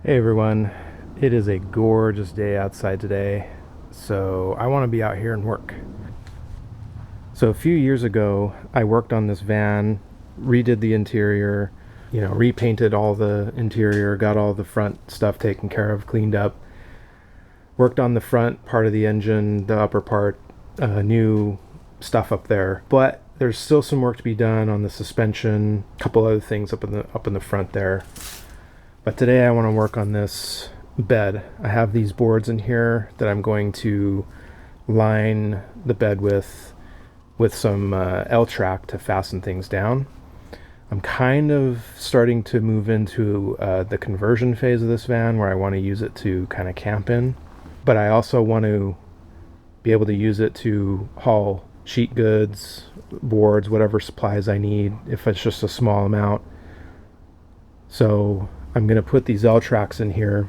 Hey everyone, it is a gorgeous day outside today, so I want to be out here and work. So a few years ago, I worked on this van, redid the interior, repainted all the interior, got all the front stuff taken care of, cleaned up, worked on the front part of the engine, the upper part, new stuff up there. But there's still some work to be done on the suspension, a couple other things up in the front there. But today I want to work on this bed. I have these boards in here that I'm going to line the bed with some L-track to fasten things down. I'm kind of starting to move into the conversion phase of this van where I want to use it to kind of camp in. But I also want to be able to use it to haul sheet goods, boards, whatever supplies I need, if it's just a small amount. So I'm going to put these L-tracks in here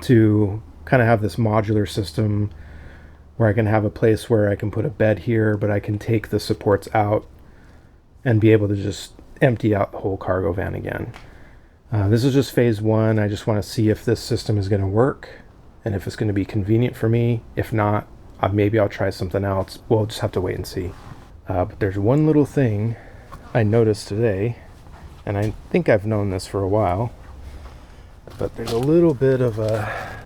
to kind of have this modular system where I can have a place where I can put a bed here, but I can take the supports out and be able to just empty out the whole cargo van again. This is just phase one. I just want to see if this system is going to work and if it's going to be convenient for me. If not, maybe I'll try something else. We'll just have to wait and see. But there's one little thing I noticed today, and I think I've known this for a while, but there's a little bit of a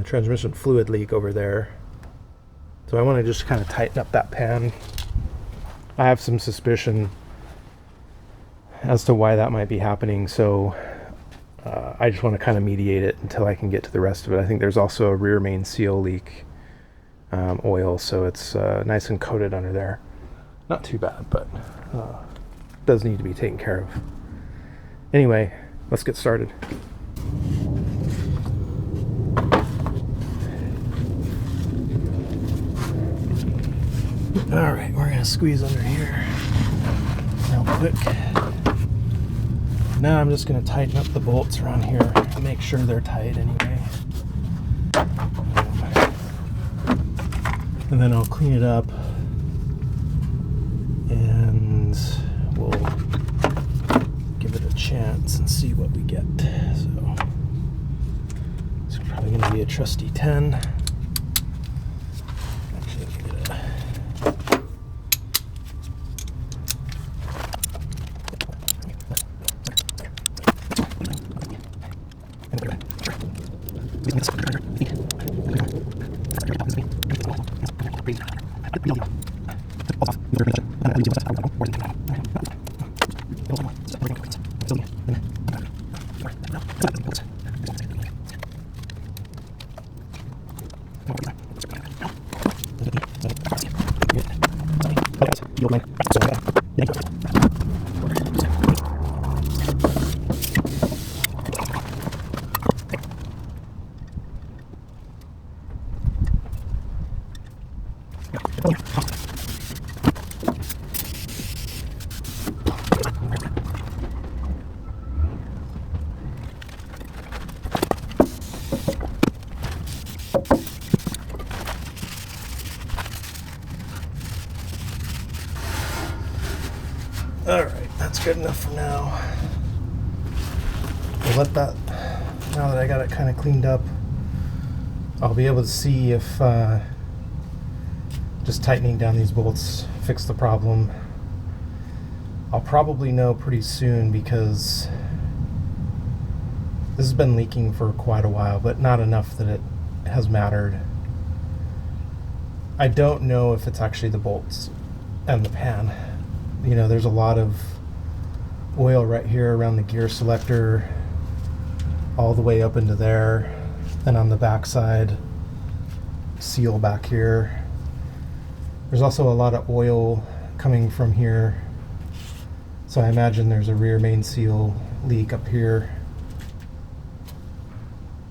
transmission fluid leak over there. So I want to just kind of tighten up that pan. I have some suspicion as to why that might be happening, so I just want to kind of mediate it until I can get to the rest of it. I think there's also a rear main seal leak oil, so it's nice and coated under there. Not too bad, but does need to be taken care of. Anyway, let's get started. All right, we're gonna squeeze under here real quick. Now I'm just gonna tighten up the bolts around here and make sure they're tight anyway. And then I'll clean it up and we'll give it a chance and see what we get. So it's probably going to be a trusty 10. Actually, let me get a Alright, that's good enough for now. We'll let that, now that I got it kind of cleaned up, I'll be able to see if just tightening down these bolts fix the problem. I'll probably know pretty soon because this has been leaking for quite a while, but not enough that it has mattered. I don't know if it's actually the bolts and the pan. You know, there's a lot of oil right here around the gear selector, all the way up into there, and on the back side, seal back here. There's also a lot of oil coming from here, so I imagine there's a rear main seal leak up here.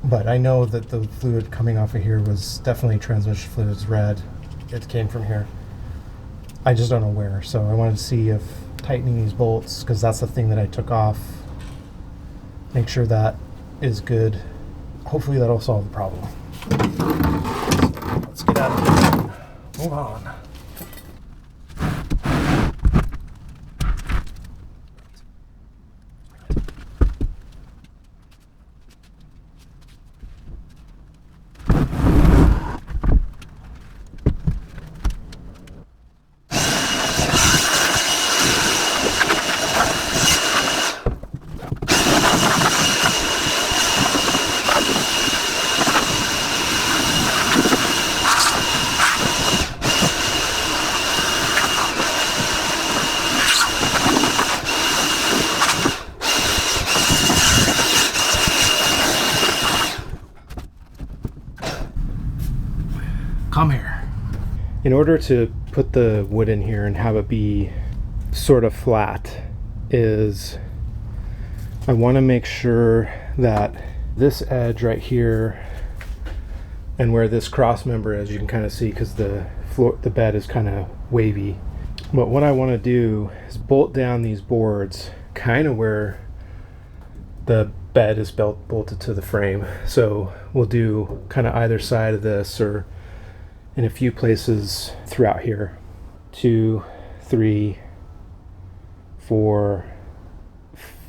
But I know that the fluid coming off of here was definitely transmission fluid. It's red. It came from here. I just don't know where, so I wanted to see if tightening these bolts, because that's the thing that I took off, make sure that is good. Hopefully that'll solve the problem. Let's get out of here. Move on. In order to put the wood in here and have it be sort of flat, is I want to make sure that this edge right here and where this cross member is, you can kind of see because the bed is kind of wavy. But what I want to do is bolt down these boards kind of where the bed is bolted to the frame. So we'll do kind of either side of this or in a few places throughout here. 2, 3, 4,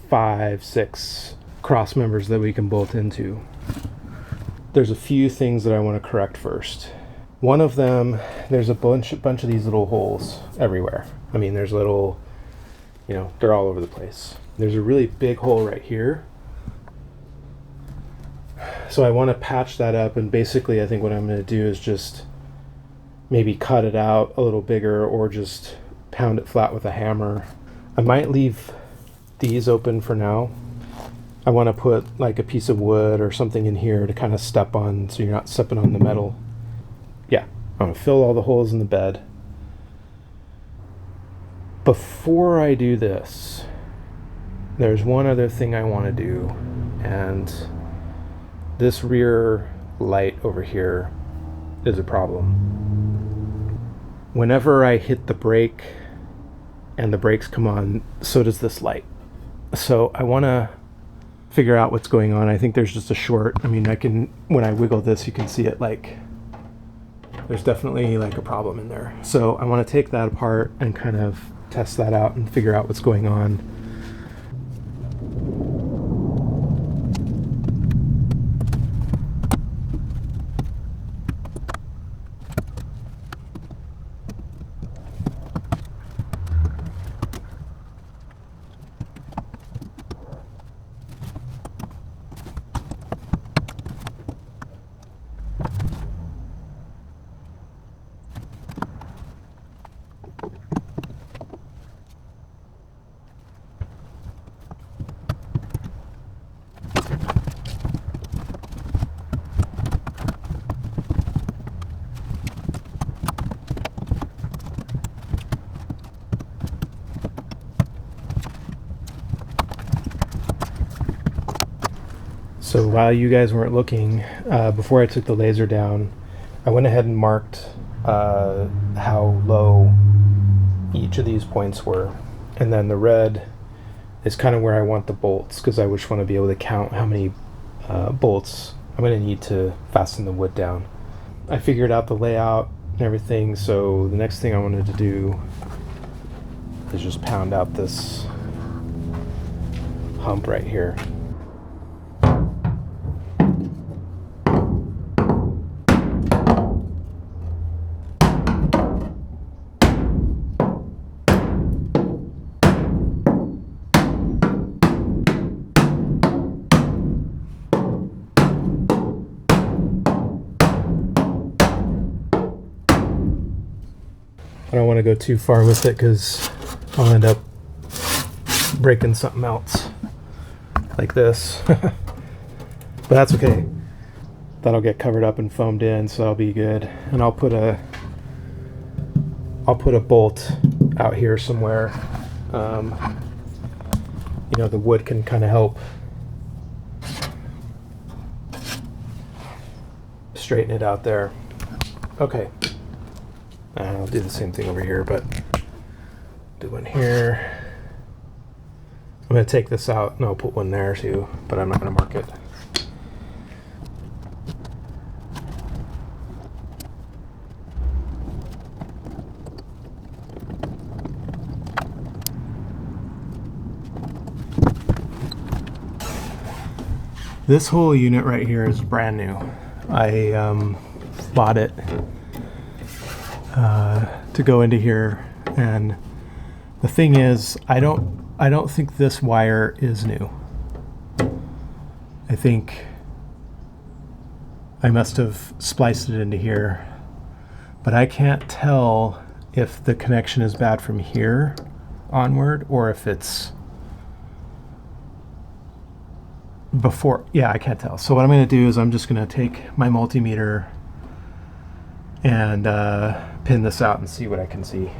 5, 6 cross members that we can bolt into. There's a few things that I want to correct first. One of them, there's a bunch of these little holes everywhere. I mean, there's little, they're all over the place. There's a really big hole right here. So I want to patch that up, and basically I think what I'm going to do is just maybe cut it out a little bigger or just pound it flat with a hammer. I might leave these open for now. I want to put like a piece of wood or something in here to kind of step on so you're not stepping on the metal. Yeah, I'm going to fill all the holes in the bed. Before I do this, there's one other thing I want to do, and this rear light over here is a problem. Whenever I hit the brake and the brakes come on, so does this light. So I want to figure out what's going on. I think there's just a short. I mean, when I wiggle this, you can see it like, there's definitely like a problem in there. So I want to take that apart and kind of test that out and figure out what's going on. So while you guys weren't looking, before I took the laser down, I went ahead and marked how low each of these points were. And then the red is kind of where I want the bolts, because I just want to be able to count how many bolts I'm going to need to fasten the wood down. I figured out the layout and everything, so the next thing I wanted to do is just pound out this hump right here. I don't want to go too far with it because I'll end up breaking something else like this. But that's okay. That'll get covered up and foamed in, so that'll be good. And I'll put a bolt out here somewhere. The wood can kind of help straighten it out there. Okay. I'll do the same thing over here, but do one here. I'm going to take this out and I'll put one there too, but I'm not going to mark it. This whole unit right here is brand new. I bought it to go into here, and the thing is, I don't think this wire is new. I think I must have spliced it into here, but I can't tell if the connection is bad from here onward or if it's before. Yeah, I can't tell. So what I'm going to do is I'm just going to take my multimeter and pin this out and see what I can see.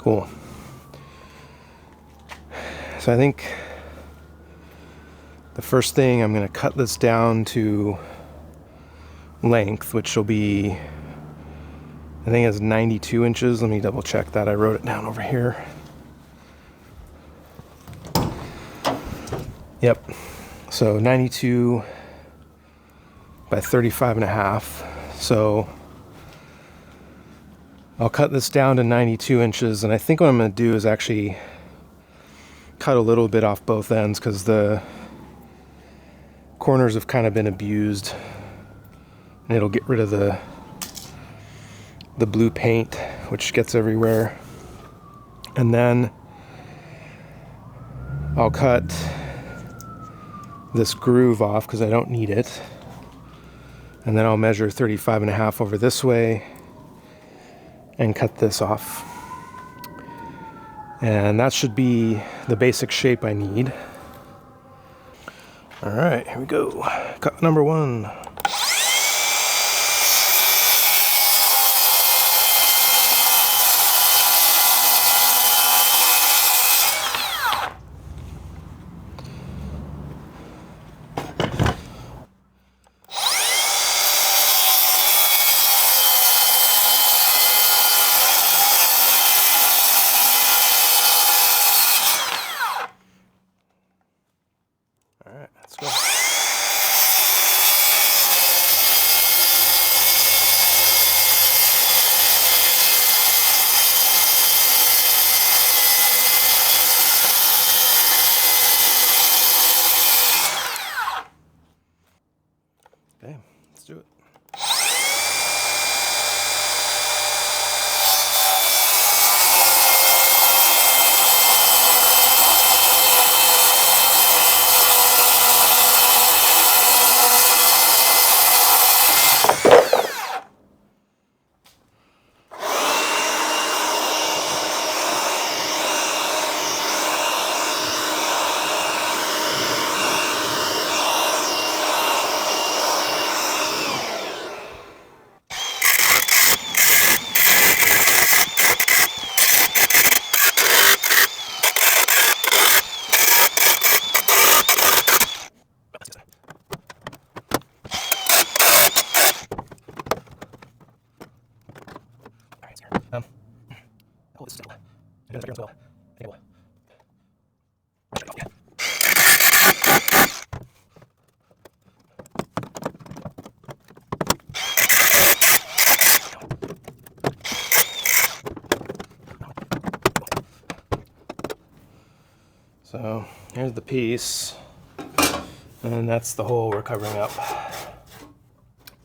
Cool. So I think the first thing, I'm going to cut this down to length, which will be, I think it's 92 inches. Let me double check that. I wrote it down over here. Yep. So 92 by 35 and a half. So I'll cut this down to 92 inches, and I think what I'm going to do is actually cut a little bit off both ends because the corners have kind of been abused, and it'll get rid of the blue paint which gets everywhere. And then I'll cut this groove off because I don't need it, And then I'll measure 35.5 over this way and cut this off. And that should be the basic shape I need. All right, here we go. Cut number 1. All right, let's go. Okay, let's do it. Hold this still. I do this as well. I will. So here's the piece, and that's the hole we're covering up.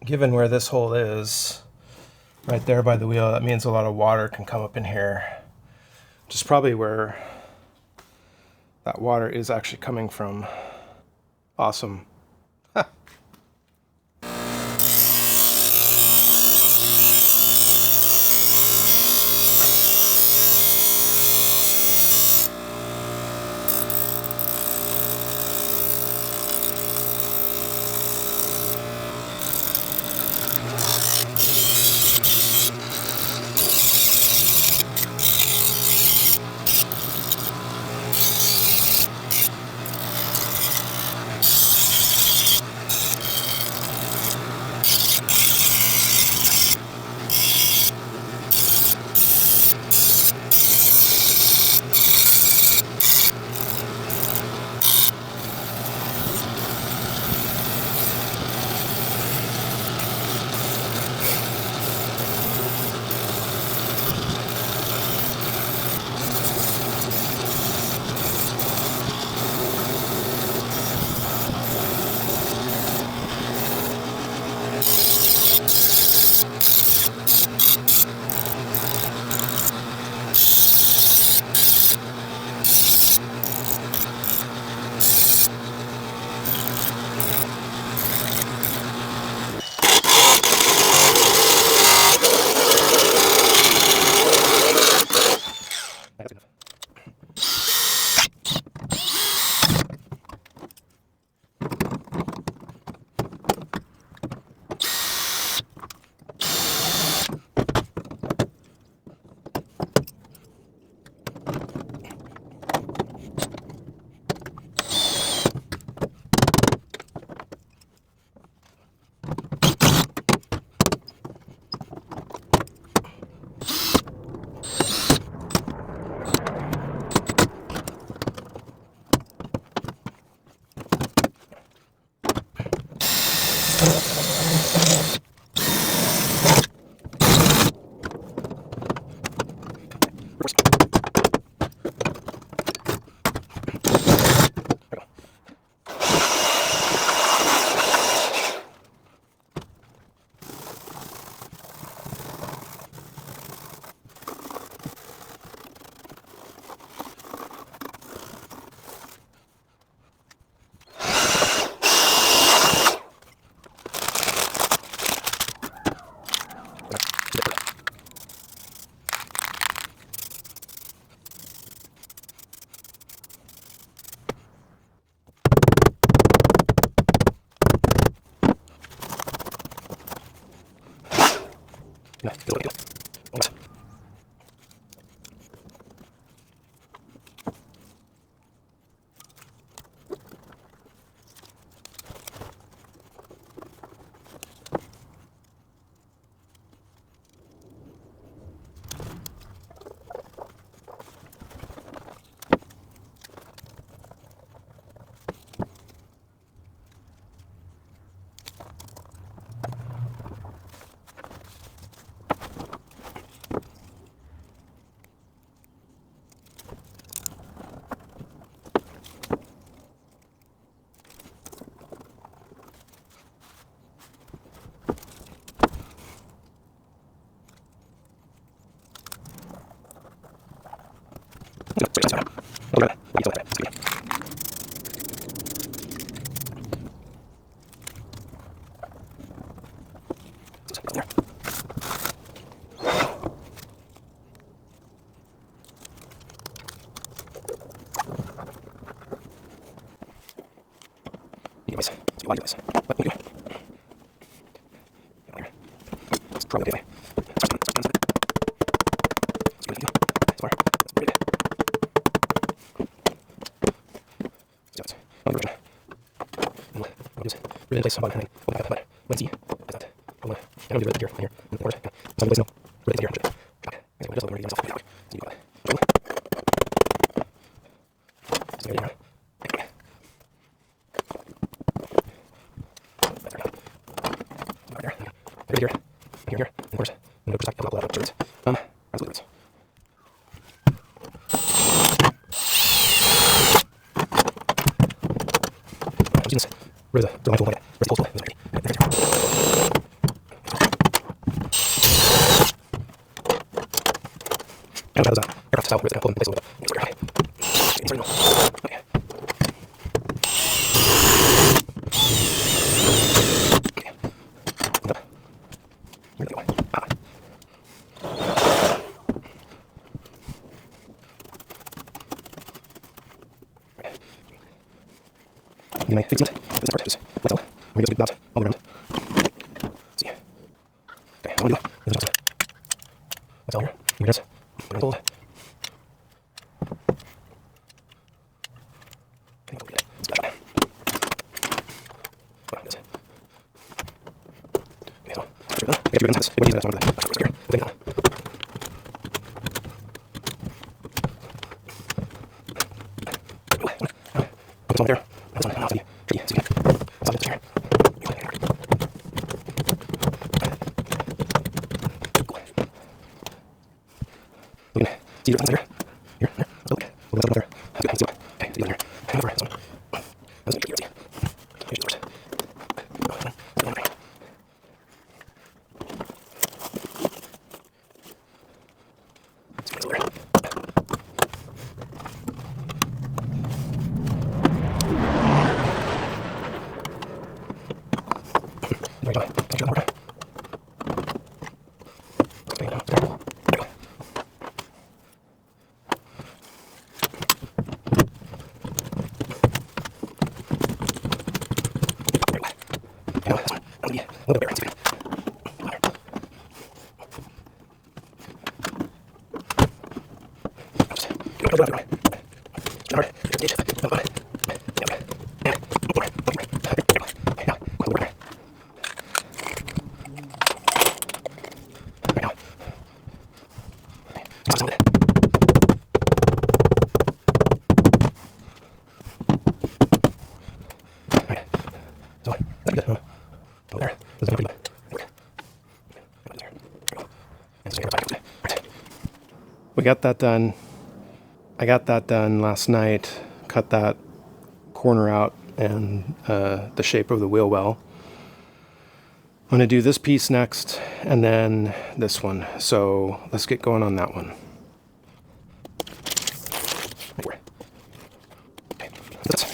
Given where this hole is, right there by the wheel, that means a lot of water can come up in here, which is probably where that water is actually coming from. Awesome. device. So you like this. What do you do? Let's try the other way. Really place somebody hanging. But let's see. That's that. I'm gonna do it here, here, in the corner. Some place no. Really here. Okay. So just looking at myself. So you got it. So here. Okay. Right there. Right here. Here. Of course. And of course I can level out the let's look at this. Where's the tool? Where's the tool? And how does that aircraft style? Where's the pull in place a little bit? Okay. Okay. Here we go. You may fix it. This part is metal. We just do that all around. See. Okay, what do we do? This is what's all here. Here it is. Hold. Okay, go get it. Let's get it. Oh, this. Okay, so get you inside this. It would use that one of the patchwork here. We'll take it on. It's on there. It's on the tree. See. It's on the chair. See your here. Here. Look. We'll go there. Okay, see. Okay, see you there. Hang over. Let's make sure you're here's yours. There we go. Catch you on the water. Okay, now, there. There we go. You know, this one. I'm gonna be a little bit bare. See if I can. Just go around. Hard. Stage. Up on it. And more. Okay, now, go to the water. Right now. Okay, stop some of it. Alright. So, that'd be good. Over there. This is pretty good. There. There we go. And just make it back. Right. We got that done. I got that done last night. Cut that corner out and the shape of the wheel well. I'm going to do this piece next and then this one. So let's get going on that one. Okay. This.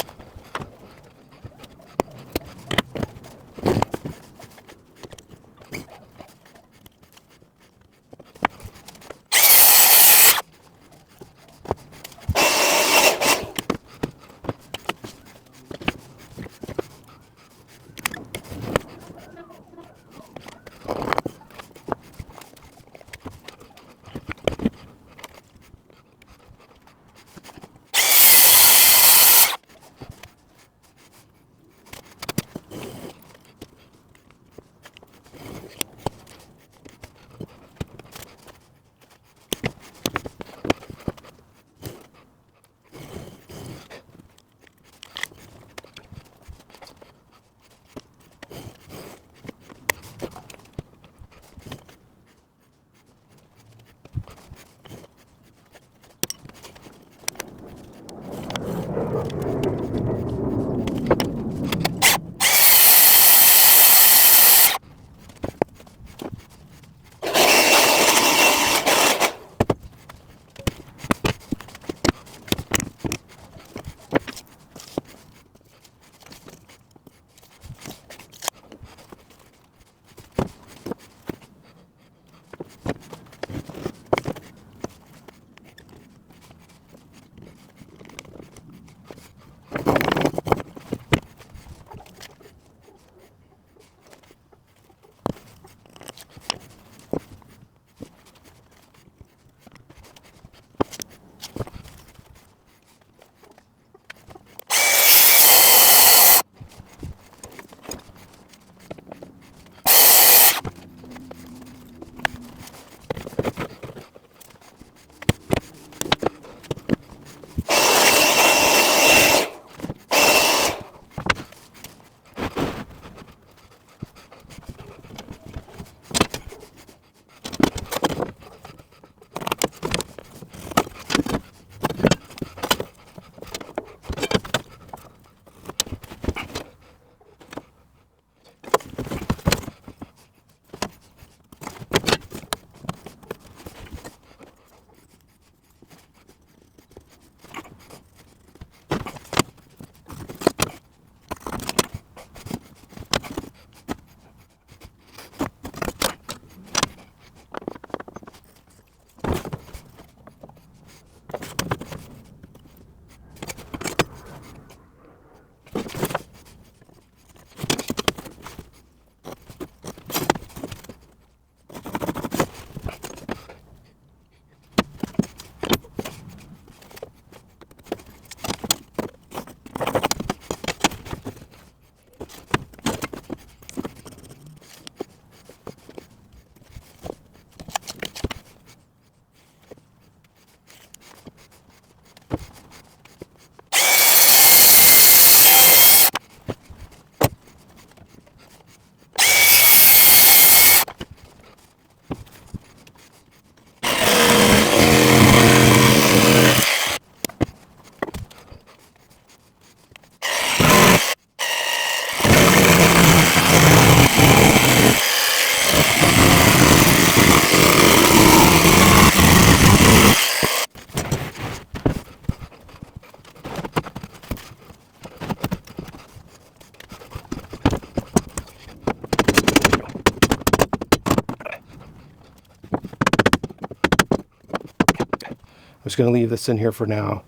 just going to leave this in here for now.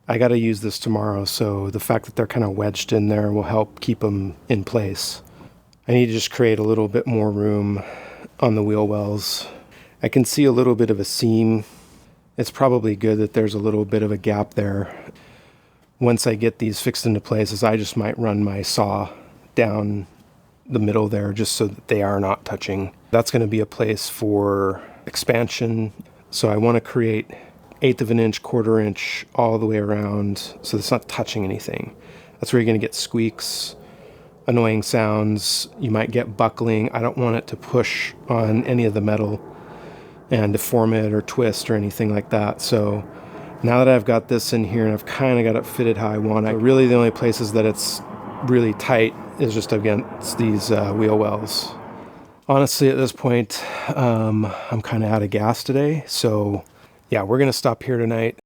I got to use this tomorrow, so the fact that they're kind of wedged in there will help keep them in place. I need to just create a little bit more room on the wheel wells. I can see a little bit of a seam. It's probably good that there's a little bit of a gap there. Once I get these fixed into places, I just might run my saw down the middle there just so that they are not touching. That's going to be a place for expansion. So I want to create 1/8 of an inch, 1/4 inch all the way around so it's not touching anything. That's where you're going to get squeaks, annoying sounds. You might get buckling. I don't want it to push on any of the metal and deform it or twist or anything like that. So now that I've got this in here and I've kind of got it fitted how I want it, really the only places that it's really tight is just against these wheel wells. Honestly, at this point, I'm kind of out of gas today. So yeah, we're going to stop here tonight.